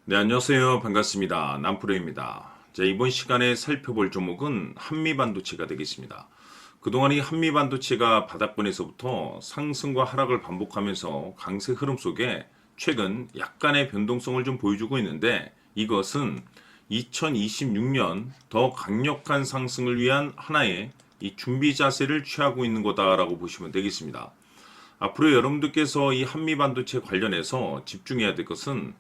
네, 안녕하세요. 반갑습니다. 남프로입니다. 자, 이번 시간에 살펴볼 종목은 한미반도체가 되겠습니다. 그동안 이 한미반도체가 바닥권에서부터 상승과 하락을 반복하면서 강세 흐름 속에 최근 약간의 변동성을 좀 보여주고 있는데 이것은 2026년 더 강력한 상승을 위한 하나의 이 준비 자세를 취하고 있는 거다라고 보시면 되겠습니다. 앞으로 여러분들께서 이 한미반도체 관련해서 집중해야 될 것은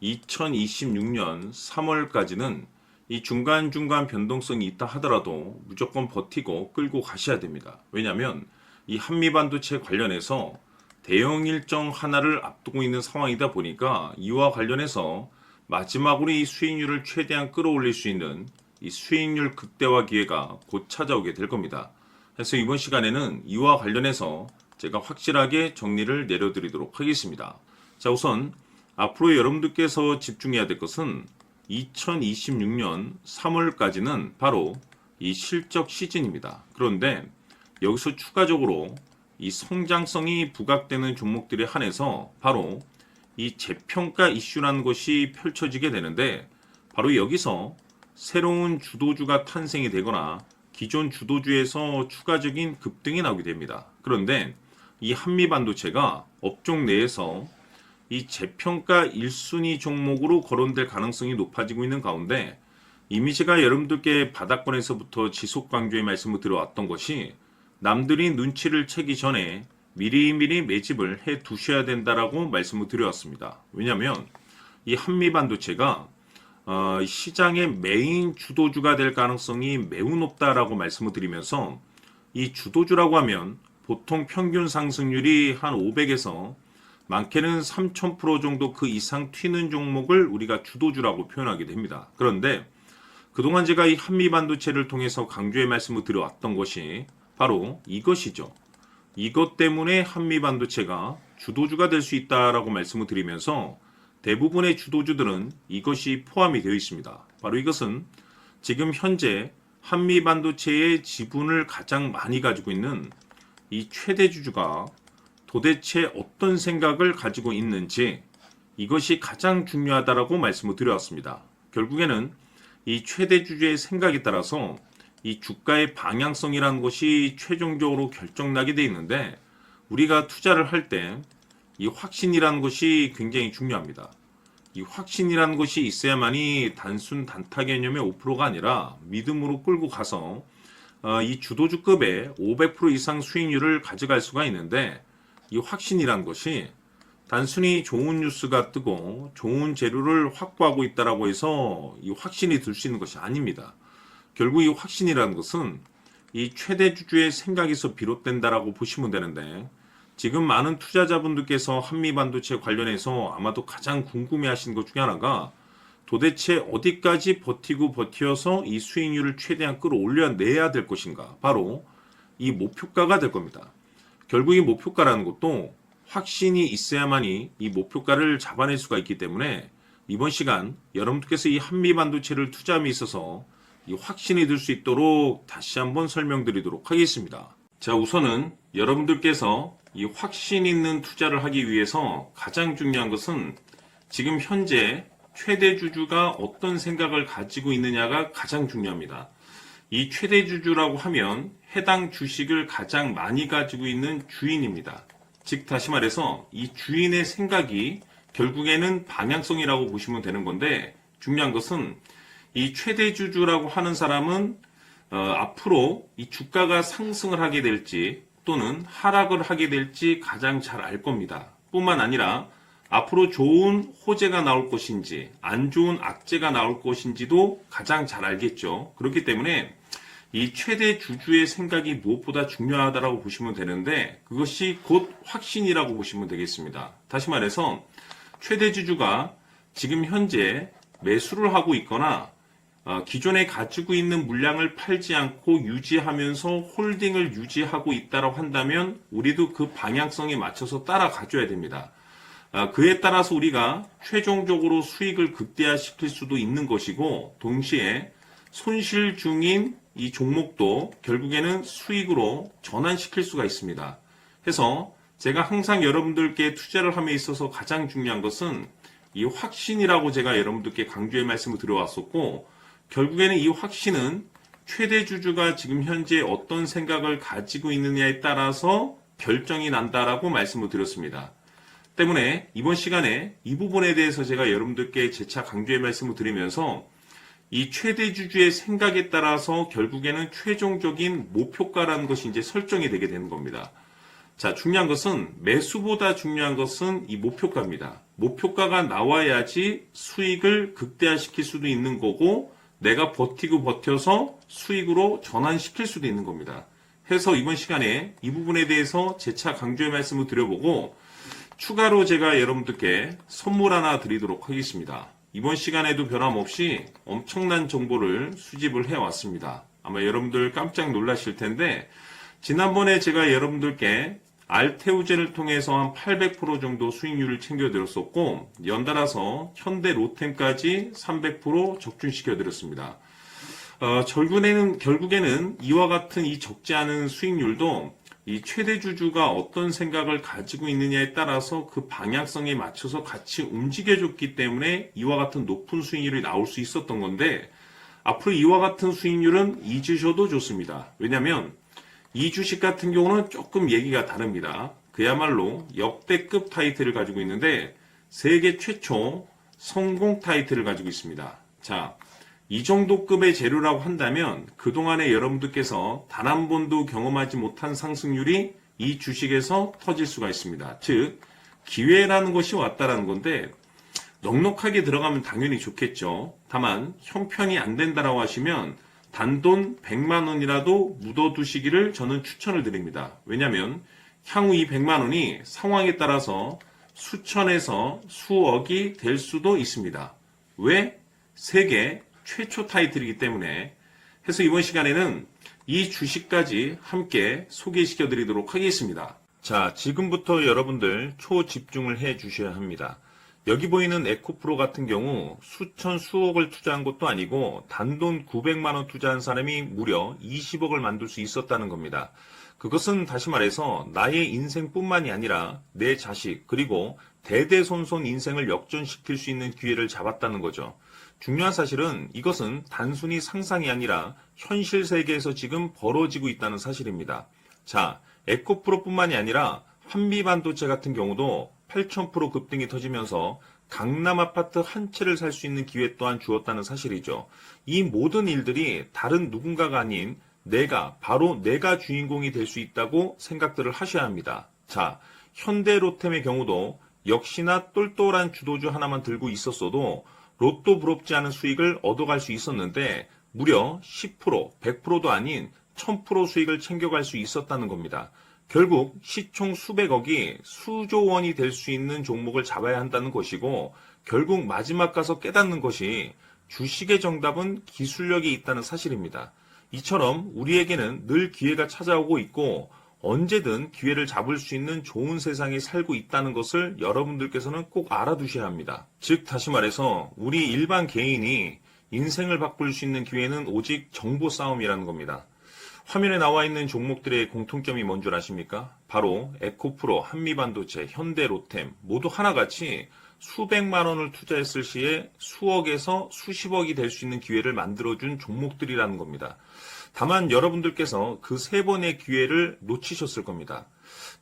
2026년 3월까지는 이 중간중간 변동성이 있다 하더라도 무조건 버티고 끌고 가셔야 됩니다. 왜냐하면 이 한미반도체 관련해서 대형 일정 하나를 앞두고 있는 상황이다 보니까 이와 관련해서 마지막으로 이 수익률을 최대한 끌어올릴 수 있는 이 수익률 극대화 기회가 곧 찾아오게 될 겁니다. 그래서 이번 시간에는 이와 관련해서 제가 확실하게 정리를 내려드리도록 하겠습니다. 자, 우선 앞으로 여러분들께서 집중해야 될 것은 2026년 3월까지는 바로 이 실적 시즌입니다. 그런데 여기서 추가적으로 이 성장성이 부각되는 종목들에 한해서 바로 이 재평가 이슈라는 것이 펼쳐지게 되는데 바로 여기서 새로운 주도주가 탄생이 되거나 기존 주도주에서 추가적인 급등이 나오게 됩니다. 그런데 이 한미반도체가 업종 내에서 이 재평가 1순위 종목으로 거론될 가능성이 높아지고 있는 가운데 이미 제가 여러분들께 바닥권에서부터 지속 강조의 말씀을 드려왔던 것이 남들이 눈치를 채기 전에 미리미리 매집을 해 두셔야 된다라고 말씀을 드려왔습니다. 왜냐하면 이 한미반도체가 시장의 메인 주도주가 될 가능성이 매우 높다라고 말씀을 드리면서 이 주도주라고 하면 보통 평균 상승률이 한 500에서 많게는 3000% 정도 그 이상 튀는 종목을 우리가 주도주라고 표현하게 됩니다. 그런데 그동안 제가 이 한미반도체를 통해서 강조의 말씀을 드려왔던 것이 바로 이것이죠. 이것 때문에 한미반도체가 주도주가 될 수 있다라고 말씀을 드리면서 대부분의 주도주들은 이것이 포함이 되어 있습니다. 바로 이것은 지금 현재 한미반도체의 지분을 가장 많이 가지고 있는 이 최대 주주가 도대체 어떤 생각을 가지고 있는지 이것이 가장 중요하다라고 말씀을 드려왔습니다. 결국에는 이 최대 주주의 생각에 따라서 이 주가의 방향성이라는 것이 최종적으로 결정나게 되어 있는데 우리가 투자를 할 때 이 확신이라는 것이 굉장히 중요합니다. 이 확신이라는 것이 있어야만이 단순 단타 개념의 5%가 아니라 믿음으로 끌고 가서 이 주도주급의 500% 이상 수익률을 가져갈 수가 있는데 이 확신이란 것이 단순히 좋은 뉴스가 뜨고 좋은 재료를 확보하고 있다라고 해서 이 확신이 들 수 있는 것이 아닙니다. 결국 이 확신이라는 것은 이 최대 주주의 생각에서 비롯된다라고 보시면 되는데 지금 많은 투자자분들께서 한미반도체 관련해서 아마도 가장 궁금해하시는 것 중에 하나가 도대체 어디까지 버티고 버텨서 이 수익률을 최대한 끌어올려내야 될 것인가. 바로 이 목표가가 될 겁니다. 결국 이 목표가라는 것도 확신이 있어야만이 이 목표가를 잡아낼 수가 있기 때문에 이번 시간 여러분들께서 이 한미반도체를 투자함에 있어서 이 확신이 들 수 있도록 다시 한번 설명드리도록 하겠습니다. 자, 우선은 여러분들께서 이 확신 있는 투자를 하기 위해서 가장 중요한 것은 지금 현재 최대 주주가 어떤 생각을 가지고 있느냐가 가장 중요합니다. 이 최대 주주라고 하면 해당 주식을 가장 많이 가지고 있는 주인입니다. 즉 다시 말해서 이 주인의 생각이 결국에는 방향성이라고 보시면 되는 건데 중요한 것은 이 최대 주주라고 하는 사람은 앞으로 이 주가가 상승을 하게 될지 또는 하락을 하게 될지 가장 잘 알 겁니다. 뿐만 아니라 앞으로 좋은 호재가 나올 것인지 안 좋은 악재가 나올 것인지도 가장 잘 알겠죠. 그렇기 때문에 이 최대 주주의 생각이 무엇보다 중요하다고 보시면 되는데 그것이 곧 확신이라고 보시면 되겠습니다. 다시 말해서 최대 주주가 지금 현재 매수를 하고 있거나 기존에 가지고 있는 물량을 팔지 않고 유지하면서 홀딩을 유지하고 있다고 한다면 우리도 그 방향성에 맞춰서 따라가줘야 됩니다. 그에 따라서 우리가 최종적으로 수익을 극대화시킬 수도 있는 것이고 동시에 손실 중인 이 종목도 결국에는 수익으로 전환시킬 수가 있습니다. 해서 제가 항상 여러분들께 투자를 함에 있어서 가장 중요한 것은 이 확신이라고 제가 여러분들께 강조의 말씀을 드려왔었고, 결국에는 이 확신은 최대 주주가 지금 현재 어떤 생각을 가지고 있느냐에 따라서 결정이 난다라고 말씀을 드렸습니다. 때문에 이번 시간에 이 부분에 대해서 제가 여러분들께 재차 강조의 말씀을 드리면서 이 최대 주주의 생각에 따라서 결국에는 최종적인 목표가라는 것이 이제 설정이 되게 되는 겁니다. 자, 중요한 것은 매수보다 중요한 것은 이 목표가입니다. 목표가가 나와야지 수익을 극대화시킬 수도 있는 거고 내가 버티고 버텨서 수익으로 전환시킬 수도 있는 겁니다. 해서 이번 시간에 이 부분에 대해서 재차 강조의 말씀을 드려보고 추가로 제가 여러분들께 선물 하나 드리도록 하겠습니다. 이번 시간에도 변함없이 엄청난 정보를 수집을 해왔습니다. 아마 여러분들 깜짝 놀라실 텐데 지난번에 제가 여러분들께 알테우제를 통해서 한 800% 정도 수익률을 챙겨드렸었고 연달아서 현대 로템까지 300% 적중시켜드렸습니다. 결국에는 이와 같은 이 적지 않은 수익률도 이 최대 주주가 어떤 생각을 가지고 있느냐에 따라서 그 방향성에 맞춰서 같이 움직여줬기 때문에 이와 같은 높은 수익률이 나올 수 있었던 건데 앞으로 이와 같은 수익률은 잊으셔도 좋습니다. 왜냐하면 이 주식 같은 경우는 조금 얘기가 다릅니다. 그야말로 역대급 타이틀을 가지고 있는데 세계 최초 성공 타이틀을 가지고 있습니다. 자, 이 정도 급의 재료라고 한다면 그동안에 여러분들께서 단 한 번도 경험하지 못한 상승률이 이 주식에서 터질 수가 있습니다. 즉 기회라는 것이 왔다라는 건데 넉넉하게 들어가면 당연히 좋겠죠. 다만 형편이 안 된다라고 하시면 단돈 100만 원이라도 묻어두시기를 저는 추천을 드립니다. 왜냐하면 향후 이 100만 원이 상황에 따라서 수천에서 수억이 될 수도 있습니다. 왜? 세계 최초 타이틀이기 때문에 해서 이번 시간에는 이 주식까지 함께 소개시켜 드리도록 하겠습니다. 자, 지금부터 여러분들 초집중을 해 주셔야 합니다. 여기 보이는 에코프로 같은 경우 수천 수억을 투자한 것도 아니고 단돈 900만 원 투자한 사람이 무려 20억을 만들 수 있었다는 겁니다. 그것은 다시 말해서 나의 인생뿐만이 아니라 내 자식 그리고 대대손손 인생을 역전시킬 수 있는 기회를 잡았다는 거죠. 중요한 사실은 이것은 단순히 상상이 아니라 현실 세계에서 지금 벌어지고 있다는 사실입니다. 자, 에코프로뿐만이 아니라 한미반도체 같은 경우도 8,000% 급등이 터지면서 강남 아파트 한 채를 살 수 있는 기회 또한 주었다는 사실이죠. 이 모든 일들이 다른 누군가가 아닌 바로 내가 주인공이 될 수 있다고 생각들을 하셔야 합니다. 자, 현대로템의 경우도 역시나 똘똘한 주도주 하나만 들고 있었어도 로또 부럽지 않은 수익을 얻어갈 수 있었는데 무려 10%, 100%도 아닌 1000% 수익을 챙겨갈 수 있었다는 겁니다. 결국 시총 수백억이 수조 원이 될 수 있는 종목을 잡아야 한다는 것이고 결국 마지막 가서 깨닫는 것이 주식의 정답은 기술력이 있다는 사실입니다. 이처럼 우리에게는 늘 기회가 찾아오고 있고 언제든 기회를 잡을 수 있는 좋은 세상에 살고 있다는 것을 여러분들께서는 꼭 알아두셔야 합니다. 즉 다시 말해서 우리 일반 개인이 인생을 바꿀 수 있는 기회는 오직 정보 싸움이라는 겁니다. 화면에 나와 있는 종목들의 공통점이 뭔 줄 아십니까? 바로 에코프로, 한미반도체, 현대로템 모두 하나같이 수백만 원을 투자했을 시에 수억에서 수십억이 될 수 있는 기회를 만들어준 종목들이라는 겁니다. 다만 여러분들께서 그 세 번의 기회를 놓치셨을 겁니다.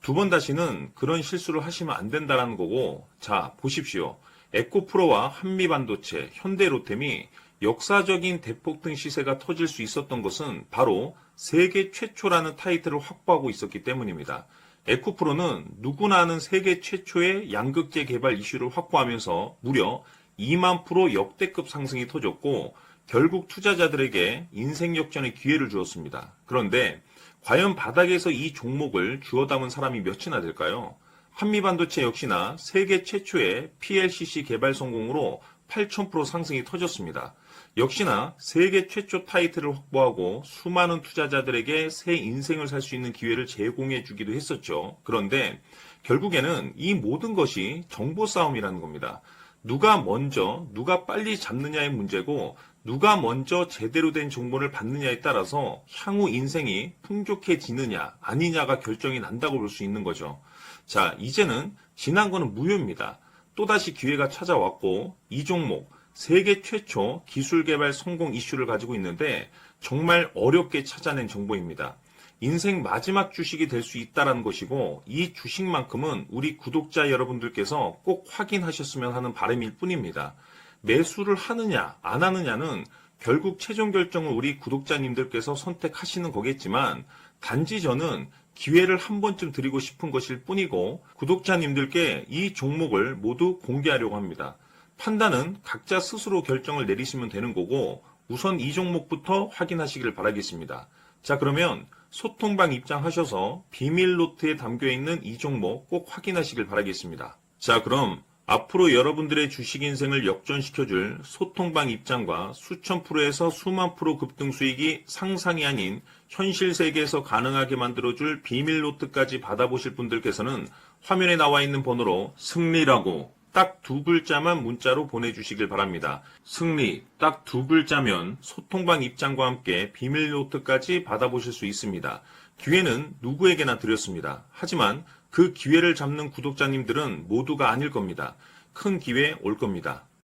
두 번 다시는 그런 실수를 하시면 안 된다는 거고, 자 보십시오. 에코프로와 한미반도체, 현대로템이 역사적인 대폭등 시세가 터질 수 있었던 것은 바로 세계 최초라는 타이틀을 확보하고 있었기 때문입니다. 에코프로는 누구나 아는 세계 최초의 양극재 개발 이슈를 확보하면서 무려 2만 % 역대급 상승이 터졌고 결국 투자자들에게 인생 역전의 기회를 주었습니다. 그런데 과연 바닥에서 이 종목을 주워 담은 사람이 몇이나 될까요? 한미반도체 역시나 세계 최초의 PLCC 개발 성공으로 8,000% 상승이 터졌습니다. 역시나 세계 최초 타이틀을 확보하고 수많은 투자자들에게 새 인생을 살 수 있는 기회를 제공해 주기도 했었죠. 그런데 결국에는 이 모든 것이 정보 싸움이라는 겁니다. 누가 먼저, 누가 빨리 잡느냐의 문제고 누가 먼저 제대로 된 정보를 받느냐에 따라서 향후 인생이 풍족해지느냐 아니냐가 결정이 난다고 볼 수 있는 거죠. 자, 이제는 지난 거는 무효입니다. 또다시 기회가 찾아왔고 이 종목 세계 최초 기술 개발 성공 이슈를 가지고 있는데 정말 어렵게 찾아낸 정보입니다. 인생 마지막 주식이 될 수 있다는 것이고 이 주식만큼은 우리 구독자 여러분들께서 꼭 확인하셨으면 하는 바람일 뿐입니다. 매수를 하느냐 안 하느냐는 결국 최종 결정을 우리 구독자님들께서 선택하시는 거겠지만 단지 저는 기회를 한 번쯤 드리고 싶은 것일 뿐이고 구독자님들께 이 종목을 모두 공개하려고 합니다. 판단은 각자 스스로 결정을 내리시면 되는 거고 우선 이 종목부터 확인하시길 바라겠습니다. 자, 그러면 소통방 입장하셔서 비밀 노트에 담겨있는 이 종목 꼭 확인하시길 바라겠습니다. 자, 그럼 앞으로 여러분들의 주식 인생을 역전시켜줄 소통방 입장과 수천 프로에서 수만 프로 급등 수익이 상상이 아닌 현실 세계에서 가능하게 만들어줄 비밀 노트까지 받아보실 분들께서는 화면에 나와 있는 번호로 승리라고 딱 두 글자만 문자로 보내주시길 바랍니다. 승리 딱 두 글자면 소통방 입장과 함께 비밀 노트까지 받아보실 수 있습니다. 기회는 누구에게나 드렸습니다. 하지만 그 기회를 잡는 구독자님들은 모두가 아닐 겁니다. 큰 기회 올 겁니다.